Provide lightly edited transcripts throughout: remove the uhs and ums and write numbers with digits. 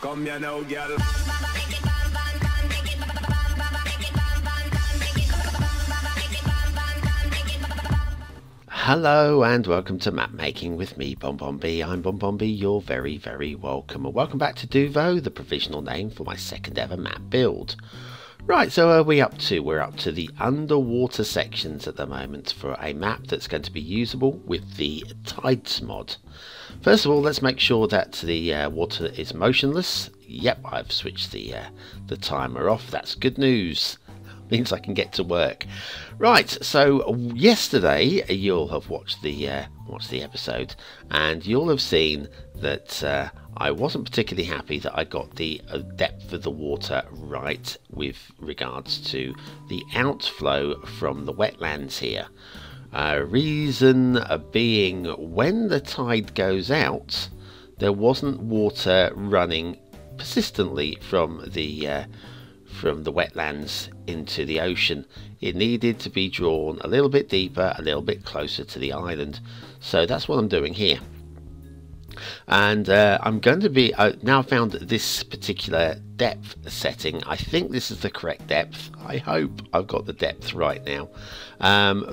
Come here now, girl. Hello and welcome to Map Making with me, BonBonB. I'm BonBonB, you're very, very welcome. And welcome back to Duvo, the provisional name for my second ever map build. Right, so are we up to? We're up to the underwater sections at the moment for a map that's going to be usable with the tides mod. First of all, let's make sure that the water is motionless. Yep, I've switched the timer off. That's good news. Means I can get to work. Right, so yesterday you'll have watched the episode, and you'll have seen that I wasn't particularly happy that I got the depth of the water right with regards to the outflow from the wetlands here. Reason being, when the tide goes out, there wasn't water running persistently from the wetlands into the ocean. It needed to be drawn a little bit deeper, a little bit closer to the island. So that's what I'm doing here. And I'm going to be now found this particular depth setting. I think this is the correct depth. I hope I've got the depth right now,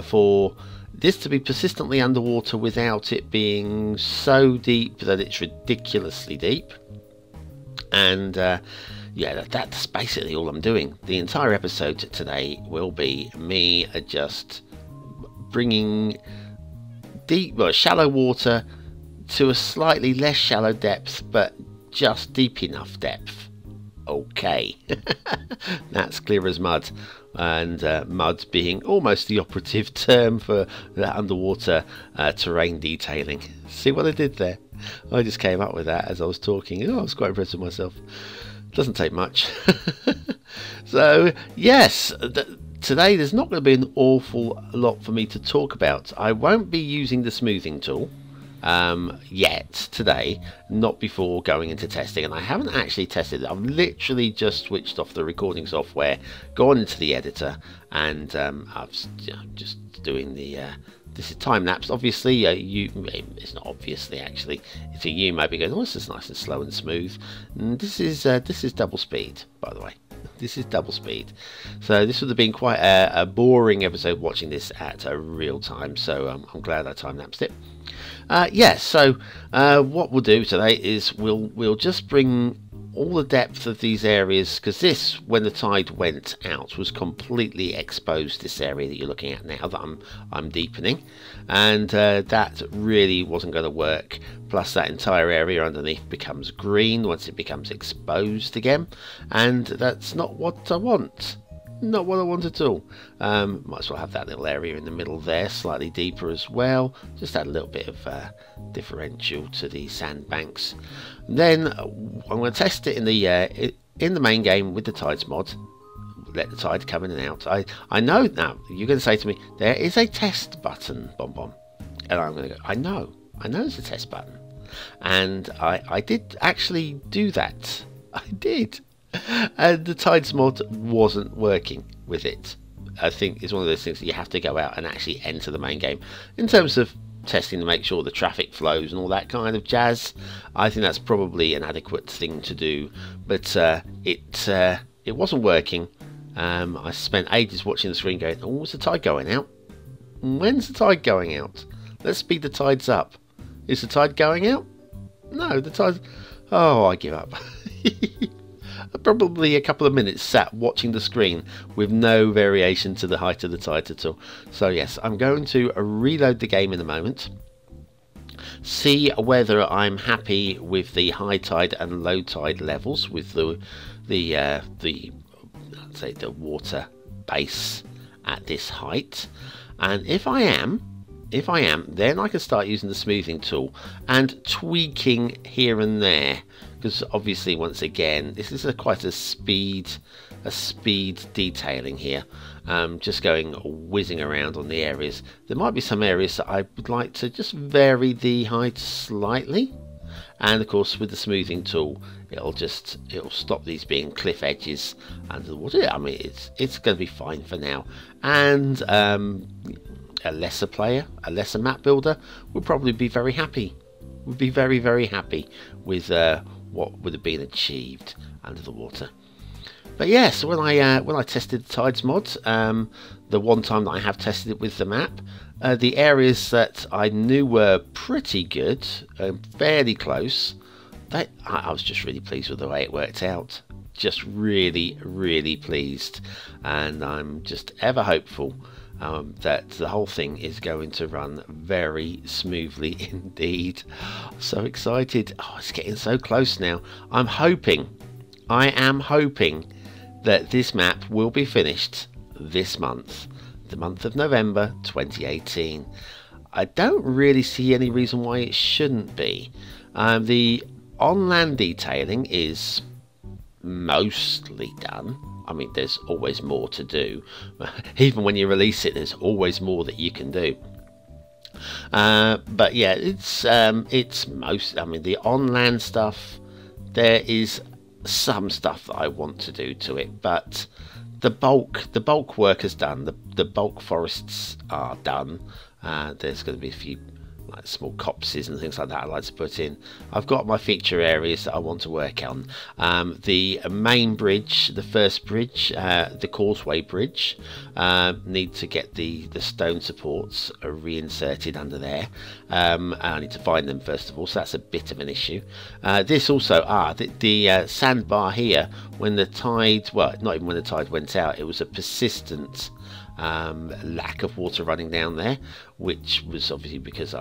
for this to be persistently underwater without it being so deep that it's ridiculously deep. And yeah, that's basically all I'm doing. The entire episode today will be me just bringing shallow water to a slightly less shallow depth, but just deep enough depth. Okay, that's clear as mud. And mud being almost the operative term for the underwater terrain detailing. See what I did there? I just came up with that as I was talking. Oh, I was quite impressed with myself. Doesn't take much. So yes, today there's not going to be an awful lot for me to talk about. I won't be using the smoothing tool yet today, not before going into testing, and I haven't actually tested it. I've literally just switched off the recording software, gone into the editor, and I've just doing the this is time lapse. Obviously, it's not obviously actually. To you, might be going, "Oh, this is nice and slow and smooth." And this is double speed, by the way. This is double speed. So this would have been quite a boring episode watching this at a real time. So I'm glad I time lapsed it. Yes. So what we'll do today is we'll just bring all the depth of these areas, because this, when the tide went out, was completely exposed. This area that you're looking at now that I'm deepening, and that really wasn't going to work. Plus that entire area underneath becomes green once it becomes exposed again, and that's not what I want. Not what I want at all. Might as well have that little area in the middle there, slightly deeper as well. Just add a little bit of differential to the sandbanks. Then I'm going to test it in the main game with the tides mod. Let the tide come in and out. I know now. You're going to say to me, there is a test button, BonBon, and I'm going to go, I know there's a test button, and I did actually do that. I did. And the tides mod wasn't working with it. I think it's one of those things that you have to go out and actually enter the main game. In terms of testing to make sure the traffic flows and all that kind of jazz, I think that's probably an adequate thing to do. But it wasn't working. I spent ages watching the screen going, oh, is the tide going out? When's the tide going out? Let's speed the tides up. Is the tide going out? No, the tide... Oh, I give up. Probably a couple of minutes sat watching the screen with no variation to the height of the tide at all. So yes, I'm going to reload the game in a moment, see whether I'm happy with the high tide and low tide levels with the let's say the water base at this height, and if I am, then I can start using the smoothing tool and tweaking here and there. Because obviously, once again, this is quite a speed detailing here. Just going whizzing around on the areas. There might be some areas that I would like to just vary the height slightly, and of course with the smoothing tool, it'll stop these being cliff edges under the water. I mean, it's going to be fine for now. And a lesser player, a lesser map builder, would probably be very happy. Would be very, very happy with what would have been achieved under the water. But yes, when I tested the Tides mod, the one time that I have tested it with the map, the areas that I knew were pretty good, fairly close, I was just really pleased with the way it worked out. Just really pleased, and I'm just ever hopeful that the whole thing is going to run very smoothly indeed. So excited. Oh, it's getting so close now. I am hoping that this map will be finished this month, the month of November 2018. I don't really see any reason why it shouldn't be. The on-land detailing is mostly done. I mean, there's always more to do. Even when you release it, there's always more that you can do. But yeah, it's most. I mean, the on-land stuff, there is some stuff that I want to do to it, but the bulk work is done. The bulk forests are done. There's going to be a few like small copses and things like that I'd like to put in. I've got my feature areas that I want to work on. The main bridge, the first bridge, the causeway bridge, need to get the stone supports reinserted under there. I need to find them first of all, so that's a bit of an issue. This also, the sandbar here, when the tide, well, not even when the tide went out, it was a persistent lack of water running down there, which was obviously because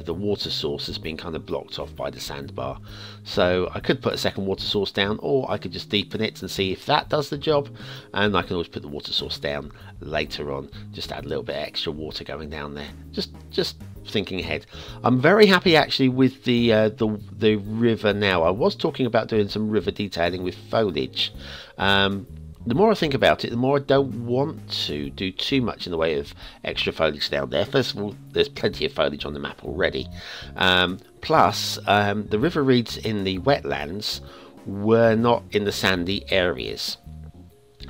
the water source has been kind of blocked off by the sandbar. So I could put a second water source down, or I could just deepen it and see if that does the job, and I can always put the water source down later on, just add a little bit extra water going down there. Just thinking ahead. I'm very happy actually with the river now. I was talking about doing some river detailing with foliage. The more I think about it, the more I don't want to do too much in the way of extra foliage down there. First of all, there's plenty of foliage on the map already. Plus, the river reeds in the wetlands were not in the sandy areas.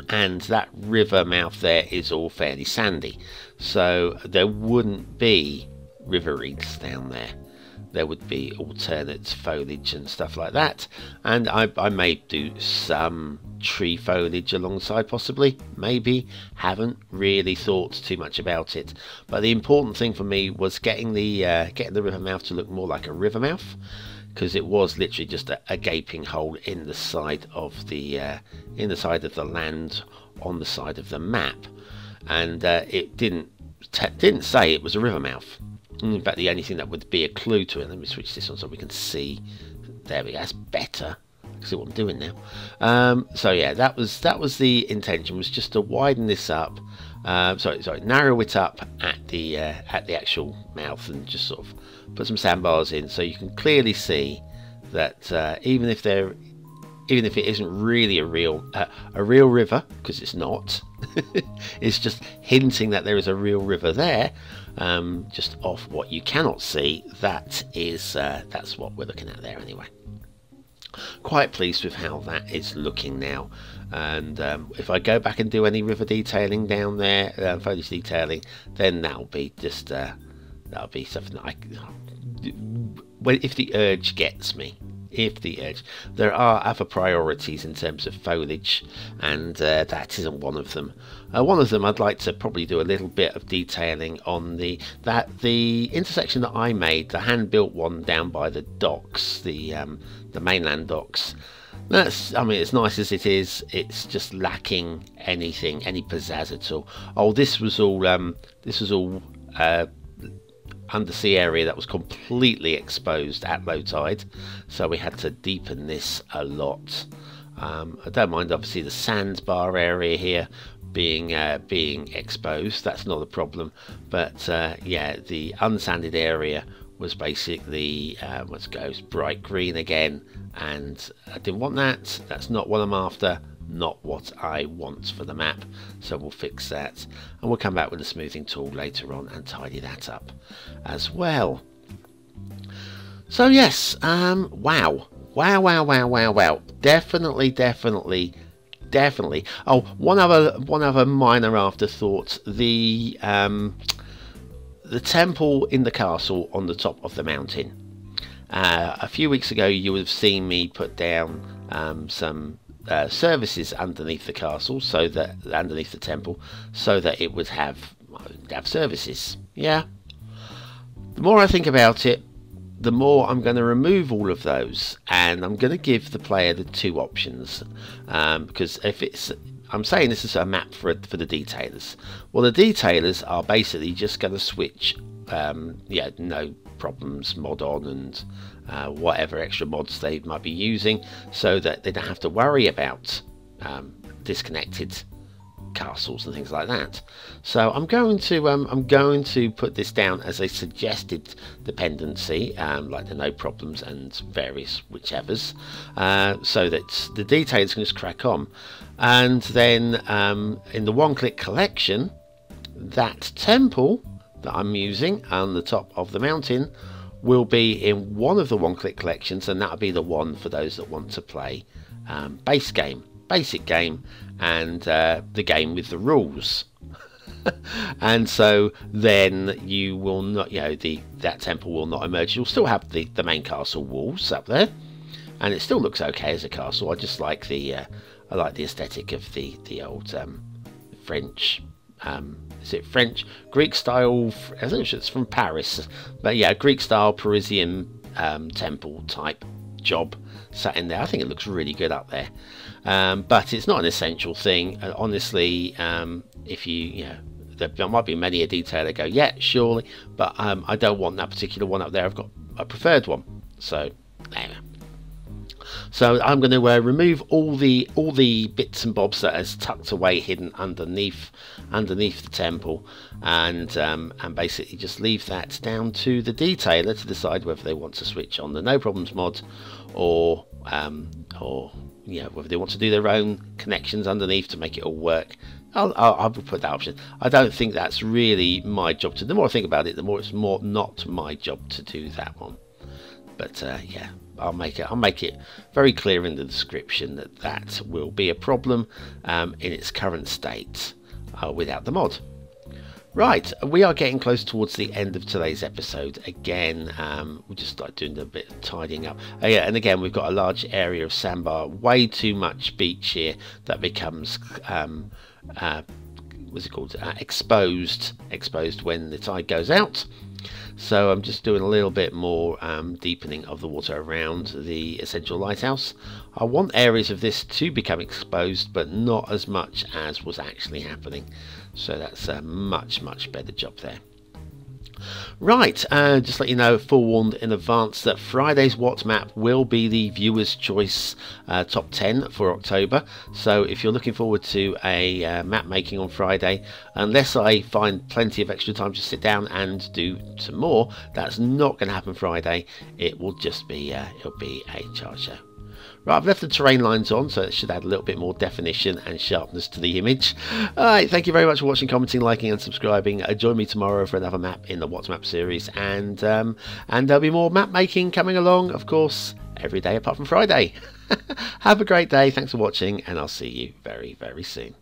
And that river mouth there is all fairly sandy. So there wouldn't be river reeds down there. There would be alternate foliage and stuff like that, and I may do some tree foliage alongside, possibly, maybe. Haven't really thought too much about it, but the important thing for me was getting the river mouth to look more like a river mouth, because it was literally just a gaping hole in the side of the land on the side of the map, and it didn't say it was a river mouth. In fact, the only thing that would be a clue to it, let me switch this on so we can see. There we go, that's better. See what I'm doing now. So yeah, that was the intention, was just to widen this up. Narrow it up at the actual mouth, and just sort of put some sandbars in, so you can clearly see that even if it isn't really a real river, because it's not, it's just hinting that there is a real river there. Just off what you cannot see, that's what we're looking at there anyway. Quite pleased with how that is looking now, and if I go back and do any river detailing down there, foliage detailing, then that'll be something that if the urge gets me. There are other priorities in terms of foliage, and that isn't one of them. One of them, I'd like to probably do a little bit of detailing on the intersection that I made, the hand-built one down by the docks, the mainland docks. I mean, as nice as it is, it's just lacking any pizzazz at all. Oh, this was all undersea area that was completely exposed at low tide, so we had to deepen this a lot. I don't mind obviously the sandbar area here being exposed, that's not a problem, but yeah, the unsanded area was basically let's go bright green again, and I didn't want that. That's not what I'm after, not what I want for the map, so we'll fix that, and we'll come back with a smoothing tool later on and tidy that up as well. So yes, wow, definitely. Oh, one other minor afterthought: the temple in the castle on the top of the mountain. A few weeks ago you would have seen me put down some services underneath the castle, so that underneath the temple, so that it would have services. Yeah. The more I think about it, the more I'm going to remove all of those, and I'm going to give the player the two options, because if it's, I'm saying this is a map for the detailers. Well, the detailers are basically just going to switch, yeah, no problems mod on and whatever extra mods they might be using, so that they don't have to worry about disconnected castles and things like that. So I'm going to put this down as a suggested dependency, like the no problems and various whichevers, so that the details can just crack on. And then in the one-click collection, that temple that I'm using on the top of the mountain will be in one of the one-click collections, and that'll be the one for those that want to play basic game, and the game with the rules. And so then you will not, you know, that temple will not emerge. You'll still have the main castle walls up there, and it still looks okay as a castle. I just like I like the aesthetic of the old French, is it French, Greek style, I think it's from Paris, but yeah, Greek style Parisian temple type job sat in there. I think it looks really good up there, but it's not an essential thing, honestly. If you know, there might be many a detailer that go, yeah, surely, but I don't want that particular one up there. I've got a preferred one. So anyway, so I'm going to remove all the bits and bobs that is tucked away, hidden underneath the temple, and basically just leave that down to the detailer to decide whether they want to switch on the no problems mod, or you know, whether they want to do their own connections underneath to make it all work. I'll put that option. I don't think that's really my job to. The more I think about it, the more it's not my job to do that one. But yeah, I'll make it very clear in the description that that will be a problem in its current state without the mod. Right, we are getting close towards the end of today's episode. Again, we'll just start doing a bit of tidying up. Yeah, and again, we've got a large area of sandbar, way too much beach here that becomes what's it called? Exposed when the tide goes out. So I'm just doing a little bit more deepening of the water around the essential lighthouse. I want areas of this to become exposed, but not as much as was actually happening. So that's a much better job there. Right, just let you know, forewarned in advance, that Friday's What map will be the viewer's choice top 10 for October. So if you're looking forward to a map making on Friday, unless I find plenty of extra time to sit down and do some more, that's not going to happen Friday. It will just be it'll be a chart show. Right, I've left the terrain lines on, so it should add a little bit more definition and sharpness to the image. Alright, thank you very much for watching, commenting, liking and subscribing. Join me tomorrow for another map in the What's Map series, and there'll be more map making coming along, of course, every day apart from Friday. Have a great day, thanks for watching, and I'll see you very soon.